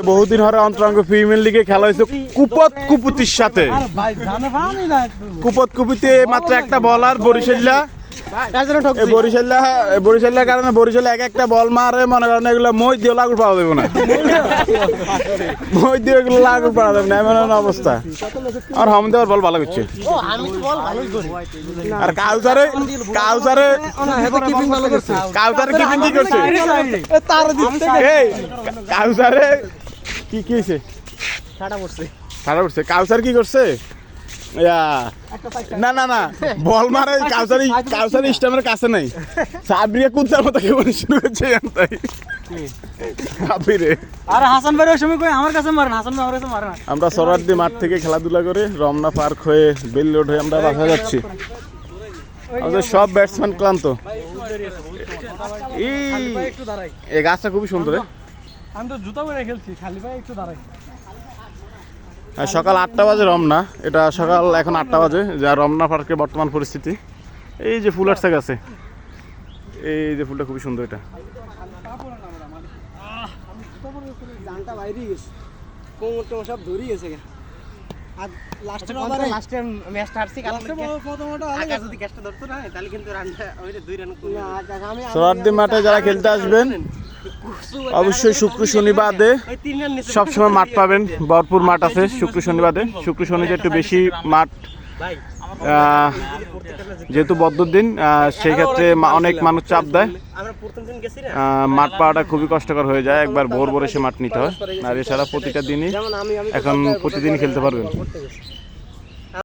বহুদিন ধরে অন্তরঙ্গ প্রিমিয়ার লিগে খেলা হয়েছে কুপত কুপুতির সাথে। কুপত কুপুতি মাত্র একটা বল আর বরিশাল্লা বরিশাল্লার কারণে বরিশাল এক একটা বল মারে মনে করেন এগুলো মই দিয়ে লাগু পাওয়া যাবে না, মই দিয়ে এগুলো লাগু পাওয়া যাবে না এমন অবস্থা। আর হাম দেওয়ার বল ভালো করছে আর কাউসারে কাউসারে কাউসারে কিপিং কি করছে কাউসারে কি কি হয়েছে ছাড়া পড়ছে কাউসার কি করছে না না না বল মারে কাউসারি কাউসারি স্টামের কাছে নাই সাবরিয়া কুত্তার মতো কেমন শুরু করছে তাই আর হাসান ভাই ওই সময় কই আমার কাছে মারেন, হাসান ভাই আমার কাছে মারেন। আমরা সরারদি মাঠ থেকে খেলাধুলা করে রমনা পার্ক হয়ে বেল রোড হয়ে আমরা বাসা যাচ্ছি। আমাদের সব ব্যাটসম্যান ক্লান্ত। এই গাছটা খুবই সুন্দর। আমি তো জুতা পরে খেলছি, খালি ভাই একটু দাঁড়াই। সকাল 8টা বাজে রমনা, এটা সকাল এখন 8টা বাজে যা রমনা পার্কের বর্তমান পরিস্থিতি। এই যে ফুল আসছে গাছে, এই যে ফুলটা খুবই সুন্দর। এটা সোহরাওয়ার্দী মাঠে যারা খেলতে আসবেন অবশ্যই শুক্র শনিবারে সবসময় মাঠ পাবেন, ভরপুর মাঠ আছে শুক্র শনিবারে। শুক্র শনিতে একটু বেশি মাঠ, যেহেতু বদ্ধর দিন সেই ক্ষেত্রে অনেক মানুষ চাপ দেয়, মাঠ পাওয়াটা খুবই কষ্টকর হয়ে যায়। একবার ভোর ভোর এসে মাঠ নিতে হয়, আর এছাড়া প্রতিটা দিনই এখন প্রতিদিনই খেলতে পারবেন।